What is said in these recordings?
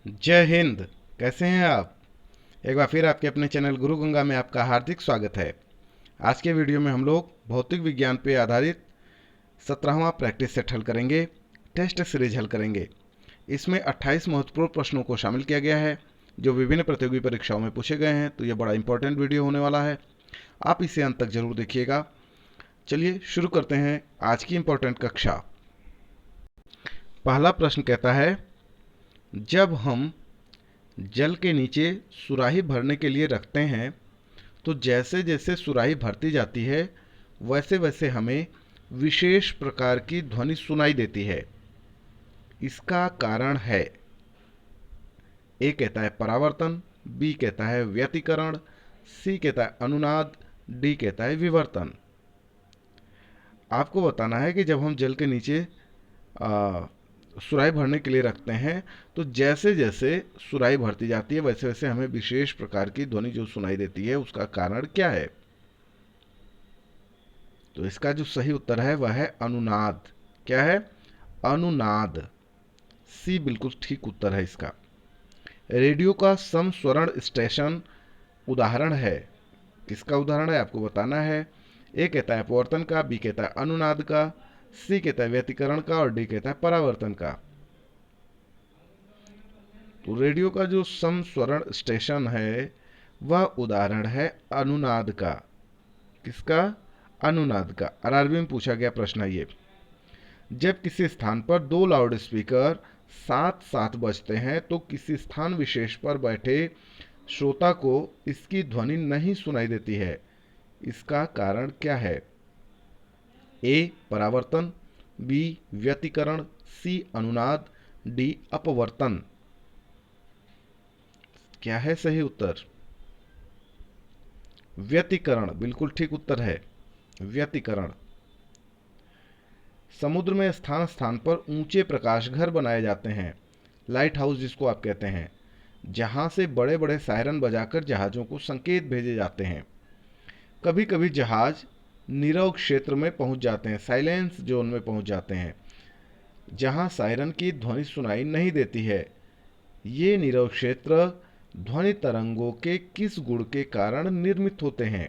जय हिंद। कैसे हैं आप? एक बार फिर आपके अपने चैनल गुरु गंगा में आपका हार्दिक स्वागत है। आज के वीडियो में हम लोग भौतिक विज्ञान पे आधारित 17वां प्रैक्टिस सेट हल करेंगे, टेस्ट सीरीज हल करेंगे। इसमें 28 महत्वपूर्ण प्रश्नों को शामिल किया गया है जो विभिन्न प्रतियोगी परीक्षाओं में पूछे गए हैं, तो ये बड़ा इंपॉर्टेंट वीडियो होने वाला है। आप इसे अंत तक जरूर देखिएगा। चलिए शुरू करते हैं आज की इंपॉर्टेंट कक्षा। पहला प्रश्न कहता है, जब हम जल के नीचे सुराही भरने के लिए रखते हैं तो जैसे जैसे सुराही भरती जाती है वैसे वैसे हमें विशेष प्रकार की ध्वनि सुनाई देती है। इसका कारण है, ए कहता है परावर्तन, बी कहता है व्यतिकरण, सी कहता है अनुनाद, डी कहता है विवर्तन। आपको बताना है कि जब हम जल के नीचे सुराही भरने के लिए रखते हैं तो जैसे जैसे सुराही भरती जाती है वैसे वैसे हमें विशेष प्रकार की ध्वनि जो सुनाई देती है उसका कारण क्या है। तो इसका जो सही उत्तर है वह है अनुनाद। क्या है? अनुनाद। सी बिल्कुल ठीक उत्तर है इसका। रेडियो का समस्वरण स्टेशन उदाहरण है। किसका उदाहरण है आपको बताना है। ए कहता है अपवर्तन का, बी कहता है अनुनाद का, सी कहता है व्यतिकरण का और डी कहता है परावर्तन का। तो रेडियो का जो समस्वरण स्टेशन है वह उदाहरण है अनुनाद का। किसका? अनुनाद का। आरआरबी में पूछा गया प्रश्न है ये। जब किसी स्थान पर दो लाउड स्पीकर साथ साथ बजते हैं तो किसी स्थान विशेष पर बैठे श्रोता को इसकी ध्वनि नहीं सुनाई देती है। इसका कारण क्या है? ए परावर्तन, बी व्यतिकरण, सी अनुनाद, डी अपवर्तन। क्या है सही उत्तर? व्यतिकरण बिल्कुल ठीक उत्तर है। व्यतिकरण। समुद्र में स्थान स्थान पर ऊंचे प्रकाश घर बनाए जाते हैं, लाइट हाउस जिसको आप कहते हैं, जहां से बड़े बड़े सायरन बजाकर जहाजों को संकेत भेजे जाते हैं। कभी कभी जहाज नीरव क्षेत्र में पहुंच जाते हैं, साइलेंस जोन में पहुंच जाते हैं, जहां सायरन की ध्वनि सुनाई नहीं देती है। ये नीरव क्षेत्र ध्वनि तरंगों के किस गुण के कारण निर्मित होते हैं?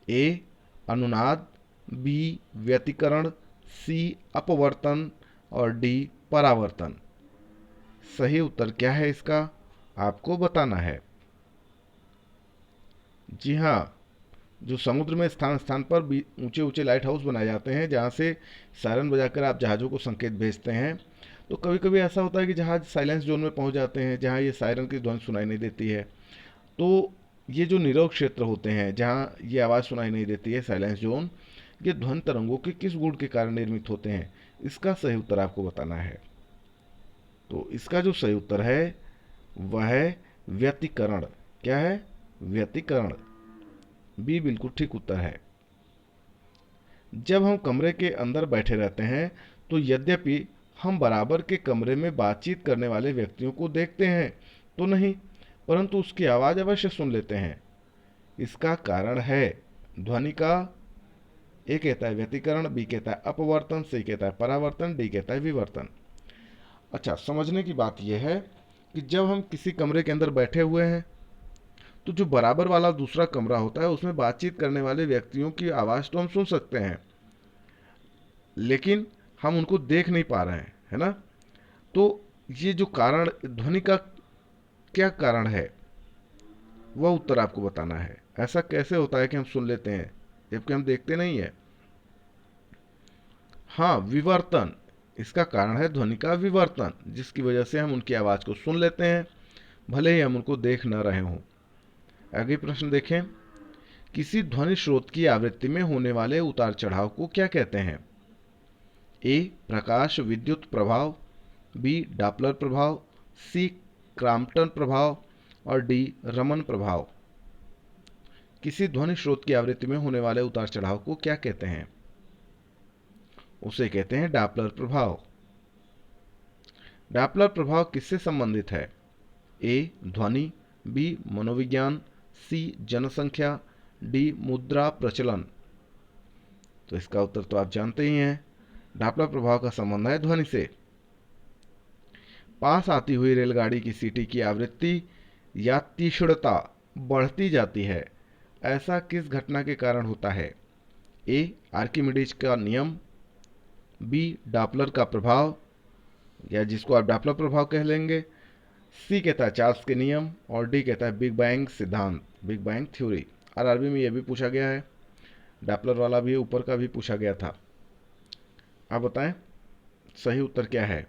ए अनुनाद, बी व्यतिकरण, सी अपवर्तन और डी परावर्तन। सही उत्तर क्या है इसका? आपको बताना है। जी हाँ, जो समुद्र में स्थान स्थान पर ऊंचे ऊंचे लाइट हाउस बनाए जाते हैं जहाँ से सायरन बजाकर आप जहाज़ों को संकेत भेजते हैं, तो कभी कभी ऐसा होता है कि जहाज़ साइलेंस जोन में पहुंच जाते हैं जहाँ ये सायरन की ध्वनि सुनाई नहीं देती है। तो ये जो नीरव क्षेत्र होते हैं जहाँ ये आवाज़ सुनाई नहीं देती है, साइलेंस जोन, ये ध्वनि तरंगों के किस गुण के कारण निर्मित होते हैं? इसका सही उत्तर आपको बताना है। तो इसका जो सही उत्तर है वह है व्यतिकरण। क्या है? व्यतिकरण। बी बिल्कुल ठीक उत्तर है। जब हम कमरे के अंदर बैठे रहते हैं तो यद्यपि हम बराबर के कमरे में बातचीत करने वाले व्यक्तियों को देखते हैं तो नहीं, परंतु उसकी आवाज़ अवश्य सुन लेते हैं। इसका कारण है ध्वनि का। ए कहता है व्यतिकरण, बी कहता है अपवर्तन, सी कहता है परावर्तन, डी कहता है विवर्तन। अच्छा, समझने की बात यह है कि जब हम किसी कमरे के अंदर बैठे हुए हैं तो जो बराबर वाला दूसरा कमरा होता है उसमें बातचीत करने वाले व्यक्तियों की आवाज़ तो हम सुन सकते हैं, लेकिन हम उनको देख नहीं पा रहे हैं, है ना। तो ये जो कारण ध्वनि का क्या कारण है वह उत्तर आपको बताना है। ऐसा कैसे होता है कि हम सुन लेते हैं जबकि हम देखते नहीं है? हाँ, विवर्तन। इसका कारण है ध्वनि का विवर्तन, जिसकी वजह से हम उनकी आवाज़ को सुन लेते हैं भले ही हम उनको देख न रहे हों। आगे प्रश्न देखें। किसी ध्वनि स्रोत की आवृत्ति में होने वाले उतार चढ़ाव को क्या कहते हैं? ए प्रकाश विद्युत प्रभाव, बी डॉपलर प्रभाव, सी क्रॉम्पटन प्रभाव और डी रमन प्रभाव। किसी ध्वनि स्रोत की आवृत्ति में होने वाले उतार चढ़ाव को क्या कहते हैं? उसे कहते हैं डॉपलर प्रभाव। डॉपलर प्रभाव किससे संबंधित है? ए ध्वनि, बी मनोविज्ञान, सी जनसंख्या, डी मुद्रा प्रचलन। तो इसका उत्तर तो आप जानते ही हैं। डॉपलर प्रभाव का संबंध है ध्वनि से। पास आती हुई रेलगाड़ी की सीटी की आवृत्ति या तीक्ष्णता बढ़ती जाती है, ऐसा किस घटना के कारण होता है? ए. आर्किमिडीज का नियम, बी. डॉपलर का प्रभाव या जिसको आप डॉपलर प्रभाव कह लेंगे, सी कहता है चार्ल्स के नियम, और डी कहता है बिग बैंग सिद्धांत, बिग बैंग थ्योरी। आरआरबी में यह भी पूछा गया है, डॉपलर वाला भी ऊपर का भी पूछा गया था। आप बताएं सही उत्तर क्या है?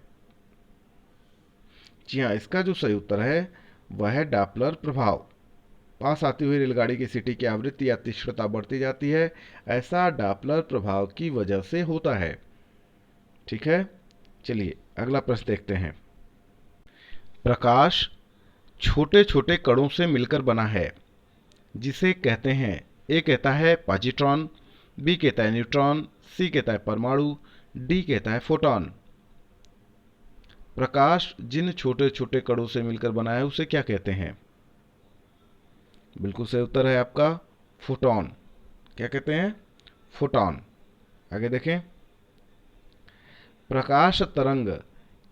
जी हाँ, इसका जो सही उत्तर है वह है डॉपलर प्रभाव। पास आती हुई रेलगाड़ी की सीटी की आवृत्ति या तीक्ष्णता बढ़ती जाती है, ऐसा डॉपलर प्रभाव की वजह से होता है। ठीक है, चलिए अगला प्रश्न देखते हैं। प्रकाश छोटे छोटे कणों से मिलकर बना है, जिसे कहते हैं, ए कहता है पॉजिट्रॉन, बी कहता है न्यूट्रॉन, सी कहता है परमाणु, डी कहता है फोटॉन। प्रकाश जिन छोटे छोटे कणों से मिलकर बना है उसे क्या कहते हैं? बिल्कुल सही उत्तर है आपका फोटॉन। क्या कहते हैं? फोटॉन। आगे देखें। प्रकाश तरंग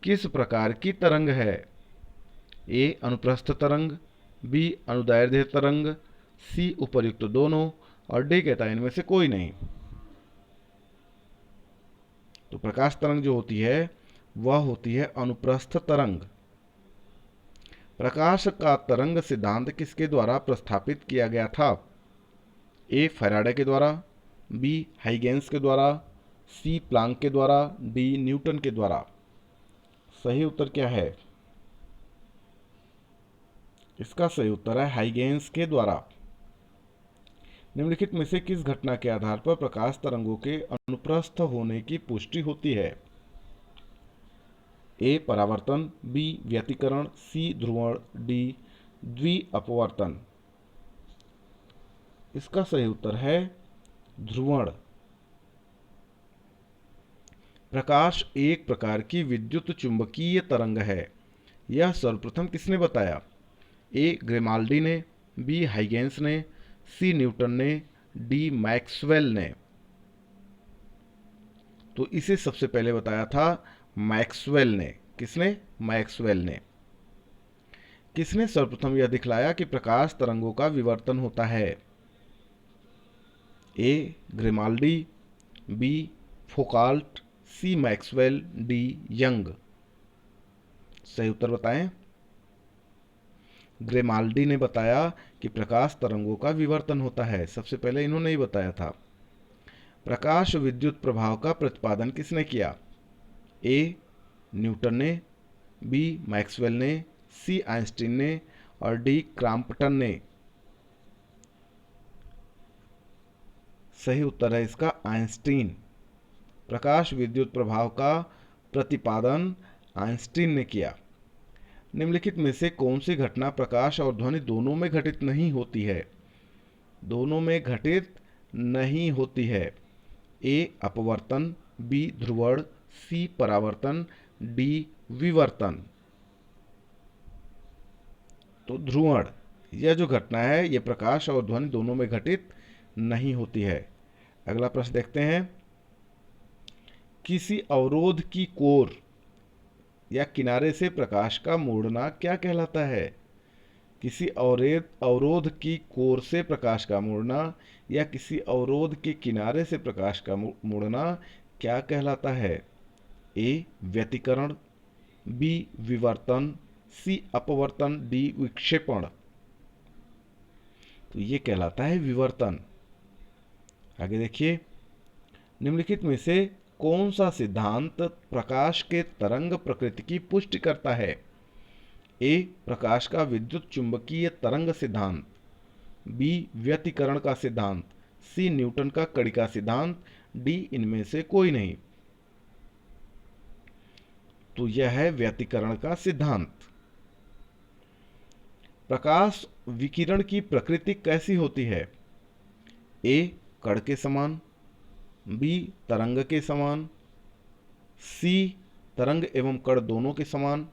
किस प्रकार की तरंग है? ए अनुप्रस्थ तरंग, बी अनुदैर्ध्य तरंग, सी उपर्युक्त दोनों, और डी कहता है इनमें से कोई नहीं। तो प्रकाश तरंग जो होती है वह होती है अनुप्रस्थ तरंग। प्रकाश का तरंग सिद्धांत किसके द्वारा प्रस्तावित किया गया था? ए फैराडे के द्वारा, बी हाइगेंस के द्वारा, सी प्लांक के द्वारा, डी न्यूटन के द्वारा। सही उत्तर क्या है? इसका सही उत्तर है हाइगेंस के द्वारा। निम्नलिखित में से किस घटना के आधार पर प्रकाश तरंगों के अनुप्रस्थ होने की पुष्टि होती है? ए परावर्तन, बी व्यतिकरण, सी ध्रुवण, डी द्वि अपवर्तन। इसका सही उत्तर है ध्रुवण। प्रकाश एक प्रकार की विद्युत चुंबकीय तरंग है, यह सर्वप्रथम किसने बताया? ए ग्रेमाल्डी ने, बी हाइगेंस ने, सी न्यूटन ने, डी मैक्सवेल ने। तो इसे सबसे पहले बताया था मैक्सवेल ने। किसने? मैक्सवेल ने। किसने सर्वप्रथम यह दिखलाया कि प्रकाश तरंगों का विवर्तन होता है? ए ग्रेमाल्डी, बी फोकाल्ट, सी मैक्सवेल, डी यंग। सही उत्तर बताएं। ग्रेमाल्डी ने बताया कि प्रकाश तरंगों का विवर्तन होता है, सबसे पहले इन्होंने ही बताया था। प्रकाश विद्युत प्रभाव का प्रतिपादन किसने किया? ए न्यूटन ने, बी मैक्सवेल ने, सी आइंस्टीन ने, और डी क्रॉम्पटन ने। सही उत्तर है इसका आइंस्टीन। प्रकाश विद्युत प्रभाव का प्रतिपादन आइंस्टीन ने किया। निम्नलिखित में से कौन सी घटना प्रकाश और ध्वनि दोनों में घटित नहीं होती है? दोनों में घटित नहीं होती है। ए अपवर्तन, बी ध्रुवण, सी परावर्तन, डी विवर्तन। तो ध्रुवण यह जो घटना है यह प्रकाश और ध्वनि दोनों में घटित नहीं होती है। अगला प्रश्न देखते हैं। किसी अवरोध की कोर या किनारे से प्रकाश का मुड़ना क्या कहलाता है? किसी अवरोध की कोर से प्रकाश का मुड़ना या किसी अवरोध के किनारे से प्रकाश का मुड़ना क्या कहलाता है? ए व्यतिकरण, बी विवर्तन, सी अपवर्तन, डी विक्षेपण। तो ये कहलाता है विवर्तन। आगे देखिए। निम्नलिखित में से कौन सा सिद्धांत प्रकाश के तरंग प्रकृति की पुष्टि करता है? ए प्रकाश का विद्युत चुंबकीय तरंग सिद्धांत, बी व्यतिकरण का सिद्धांत, सी न्यूटन का कणिका सिद्धांत, डी इनमें से कोई नहीं। तो यह है व्यतिकरण का सिद्धांत। प्रकाश विकिरण की प्रकृति कैसी होती है? ए कण के समान, बी तरंग के समान, सी तरंग एवं कण दोनों के समान,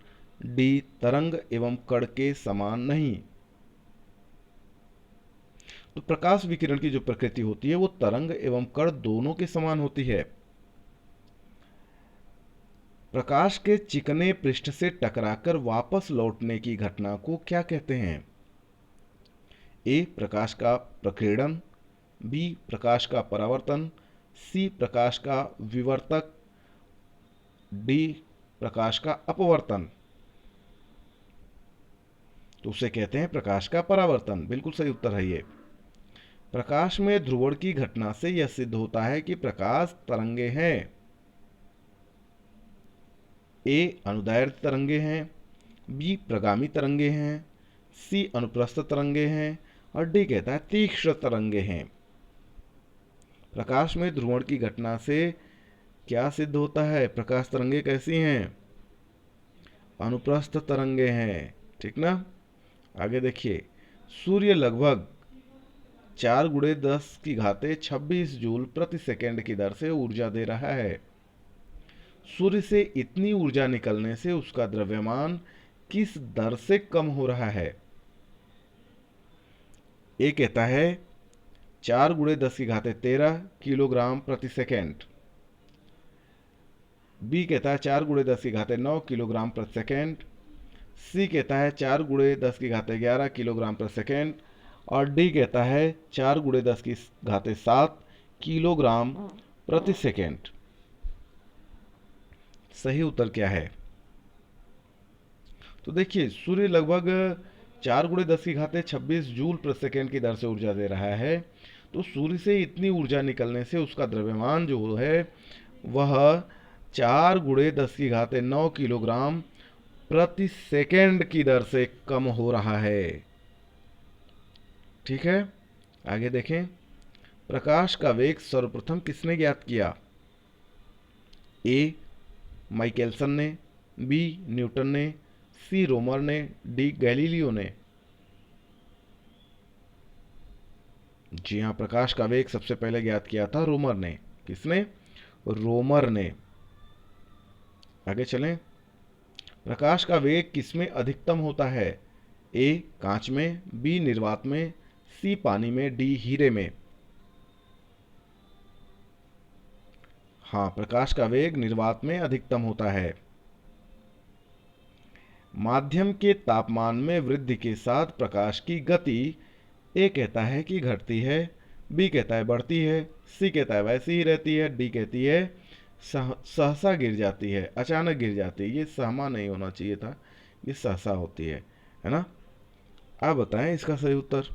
डी तरंग एवं कण के समान नहीं। तो प्रकाश विकिरण की जो प्रकृति होती है वो तरंग एवं कण दोनों के समान होती है। प्रकाश के चिकने पृष्ठ से टकराकर वापस लौटने की घटना को क्या कहते हैं? ए प्रकाश का प्रकीर्णन, बी प्रकाश का परावर्तन, सी प्रकाश का विवर्तक, डी प्रकाश का अपवर्तन। तो उसे कहते हैं प्रकाश का परावर्तन। बिल्कुल सही उत्तर है ये। प्रकाश में ध्रुवण की घटना से यह सिद्ध होता है कि प्रकाश तरंगे हैं। ए अनुदैर्ध्य तरंगे हैं, बी प्रगामी तरंगे हैं, सी अनुप्रस्थ तरंगे हैं और डी कहता है तीक्ष्ण तरंगे हैं। प्रकाश में ध्रुवण की घटना से क्या सिद्ध होता है? प्रकाश तरंगे कैसी हैं? अनुप्रस्थ तरंगे हैं। ठीक ना? आगे देखिए, सूर्य लगभग 4×10⁻26 जूल प्रति सेकंड की दर से ऊर्जा दे रहा है। सूर्य से इतनी ऊर्जा निकलने से उसका द्रव्यमान किस दर से कम हो रहा है? ए कहता है 4×10⁻13 किलोग्राम प्रति सेकंड, बी कहता है 4×10⁻9 किलोग्राम प्रति सेकंड, सी कहता है 4×10⁻11 किलोग्राम प्रति सेकंड और डी कहता है 4×10⁻7 किलोग्राम प्रति सेकंड। सही उत्तर क्या है? तो देखिए, सूर्य लगभग 4×10⁻26 जूल प्रति सेकंड की दर से ऊर्जा दे रहा है। तो सूर्य से इतनी ऊर्जा निकलने से उसका द्रव्यमान जो है वह 4×10⁻9 किलोग्राम प्रति सेकंड की दर से कम हो रहा है। ठीक है, आगे देखें। प्रकाश का वेग सर्वप्रथम किसने ज्ञात किया? ए माइकलसन ने, बी न्यूटन ने, सी रोमर ने, डी गैलीलियो ने। जी हाँ, प्रकाश का वेग सबसे पहले ज्ञात किया था रोमर ने। किसने? रोमर ने। आगे चलें। प्रकाश का वेग किसमें अधिकतम होता है? ए कांच में, बी निर्वात में, सी पानी में, डी हीरे में। हाँ, प्रकाश का वेग निर्वात में अधिकतम होता है। माध्यम के तापमान में वृद्धि के साथ प्रकाश की गति ए कहता है कि घटती है, बी कहता है बढ़ती है, सी कहता है वैसी ही रहती है, डी कहती है सहसा गिर जाती है, अचानक गिर जाती है। ये सहमा नहीं होना चाहिए था, ये सहसा होती है ना? आप बताएं इसका सही उत्तर।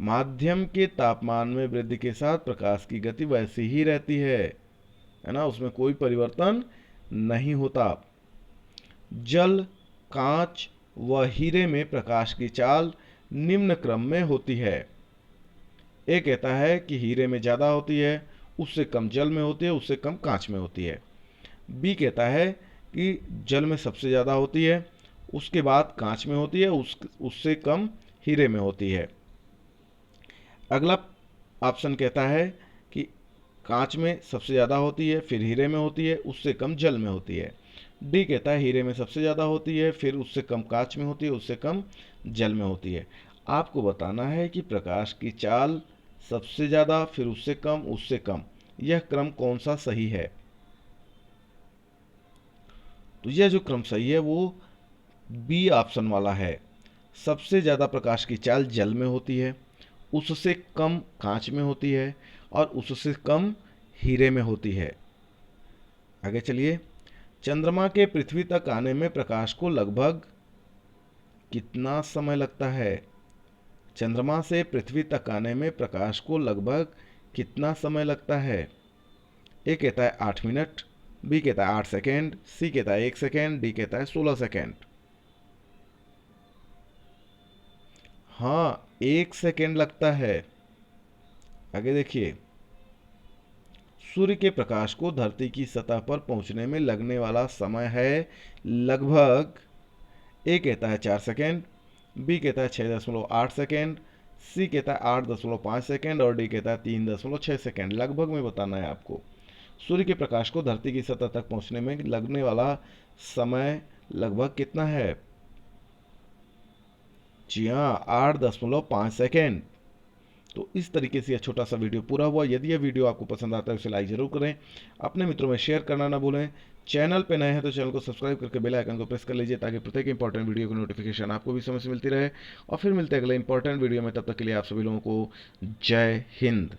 माध्यम के तापमान में वृद्धि के साथ प्रकाश की गति वैसी ही रहती है ना? उसमें कोई परिवर्तन नहीं होता। जल, कांच व हीरे में प्रकाश की चाल निम्न क्रम में होती है। ए कहता है कि हीरे में ज़्यादा होती है, उससे कम जल में होती है, उससे कम कांच में होती है। बी कहता है कि जल में सबसे ज़्यादा होती है, उसके बाद कांच में होती है, उससे कम हीरे में होती है। अगला ऑप्शन कहता है कि कांच में सबसे ज़्यादा होती है, फिर हीरे में होती है, उससे कम जल में होती है। डी कहता है हीरे में सबसे ज़्यादा होती है, फिर उससे कम कांच में होती है, उससे कम जल में होती है। आपको बताना है कि प्रकाश की चाल सबसे ज़्यादा, फिर उससे कम, यह क्रम कौन सा सही है? तो यह जो क्रम सही है वो बी ऑप्शन वाला है। सबसे ज़्यादा प्रकाश की चाल जल में होती है, उससे कम कांच में होती है और उससे कम हीरे में होती है। आगे चलिए। चंद्रमा के पृथ्वी तक आने में प्रकाश को लगभग कितना समय लगता है? चंद्रमा से पृथ्वी तक आने में प्रकाश को लगभग कितना समय लगता है? ए कहता है 8 मिनट, बी कहता है 8 सेकेंड, सी कहता है 1 सेकेंड, डी कहता है 16 सेकेंड। हाँ, 1 सेकेंड लगता है। आगे देखिए। सूर्य के प्रकाश को धरती की सतह पर पहुंचने में लगने वाला समय है लगभग, ए कहता है 4 सेकेंड, बी कहता है 6.8 सेकेंड, सी कहता है 8.5 सेकेंड और डी कहता है 3.6 सेकेंड। लगभग में बताना है आपको। सूर्य के प्रकाश को धरती की सतह तक पहुंचने में लगने वाला समय लगभग कितना है? जी हाँ, 8.5 सेकेंड। तो इस तरीके से यह छोटा सा वीडियो पूरा हुआ। यदि यह वीडियो आपको पसंद आता है उसे लाइक ज़रूर करें, अपने मित्रों में शेयर करना ना भूलें। चैनल पे नए हैं तो चैनल को सब्सक्राइब करके बेल आइकन को प्रेस कर लीजिए ताकि प्रत्येक इंपॉर्टेंट वीडियो की नोटिफिकेशन आपको भी समय से मिलती रहे। और फिर मिलते हैं अगले इंपॉर्टेंट वीडियो में, तब तक के लिए आप सभी लोगों को जय हिंद।